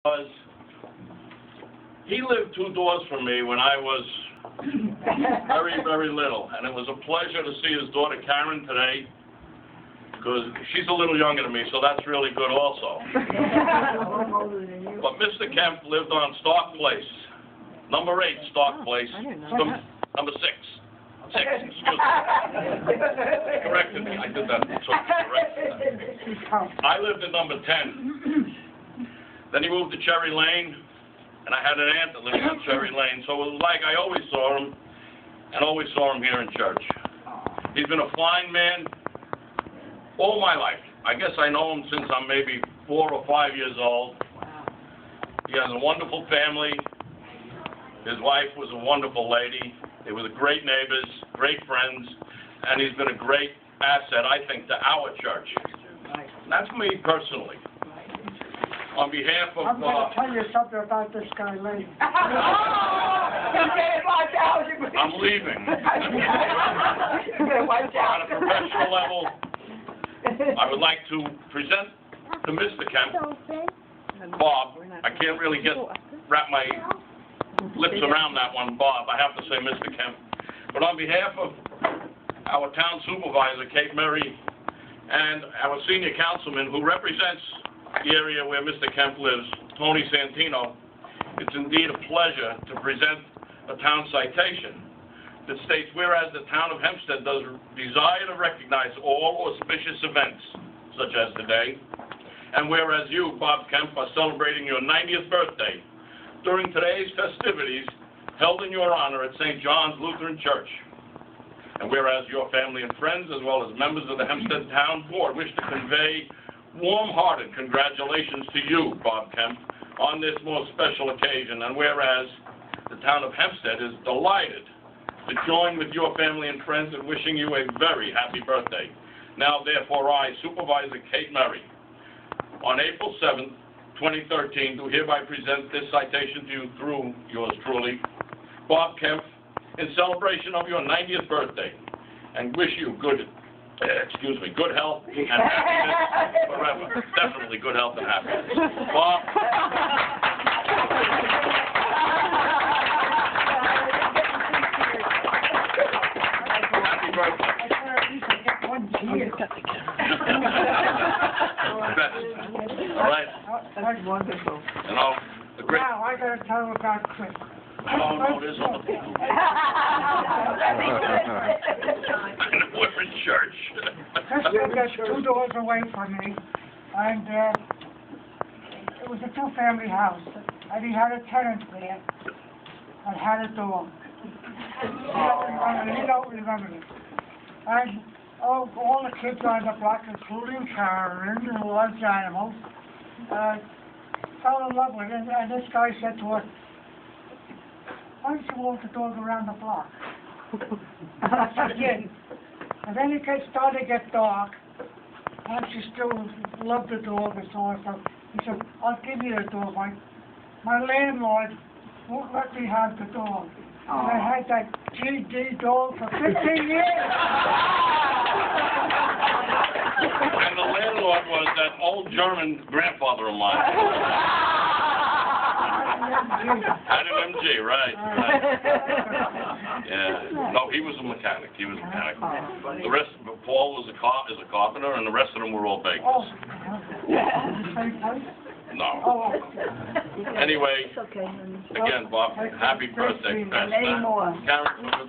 was he lived 2 doors from me when I was very, very little, and it was a pleasure to see his daughter Karen today, because she's a little younger than me, so that's really good also. But Mr. Kaempf lived on Stark Place, number 8 Stark Place, number 6. 6, excuse me. Corrected me, I did that. I lived at number 10. Then he moved to Cherry Lane, and I had an aunt that lived on Cherry Lane, so it was like I always saw him, and always saw him here in church. He's been a fine man all my life. I guess I know him since I'm maybe 4 or 5 years old. He has a wonderful family. His wife was a wonderful lady. They were the great neighbors, great friends, and he's been a great asset, I think, to our church. And that's me personally. On behalf of... I'm going to tell you something about this guy later. I'm leaving. On a professional level, I would like to present to Mr. Kaempf, Bob. I can't really wrap my lips around that one, Bob. I have to say Mr. Kaempf. But on behalf of our town supervisor, Kate Murray, and our senior councilman who represents the area where Mr. Kaempf lives, Tony Santino, it's indeed a pleasure to present a town citation that states, whereas the town of Hempstead does desire to recognize all auspicious events, such as today, and whereas you, Bob Kaempf, are celebrating your 90th birthday during today's festivities held in your honor at St. John's Lutheran Church, and whereas your family and friends, as well as members of the Hempstead Town Board, wish to convey warm-hearted congratulations to you, Bob Kaempf, on this most special occasion, and whereas the town of Hempstead is delighted to join with your family and friends in wishing you a very happy birthday. Now, therefore, I, Supervisor Kate Murray, on April 7th, 2013, do hereby present this citation to you through yours truly, Bob Kaempf, in celebration of your 90th birthday, and wish you good health and happiness forever. Definitely good health and happiness. Bob. Happy birthday. All right. That's wonderful. You know, the great... Now, I got to tell you about Chris. No, there's other people. We're in church. Chris lived 2 doors away from me, and it was a 2-family house, and he had a tenant there, and had a dog. You don't remember it. And all the kids on the block, including Karen, who loves animals, fell in love with it, and this guy said to her, "Why don't you walk the dog around the block?" She did. And then it started to get dark, and she still loved the dog and so on. So he said, "I'll give you the dog. My landlord won't let me have the dog." And I had that GD dog for 15 years. And the landlord was that old German grandfather of mine. Adam MG, right. Yeah. No, he was a mechanic. He was a mechanic. The rest, Paul is a carpenter, and the rest of them were all bakers. Oh. No. Anyway, again, Bob, happy birthday. Many more. Karen,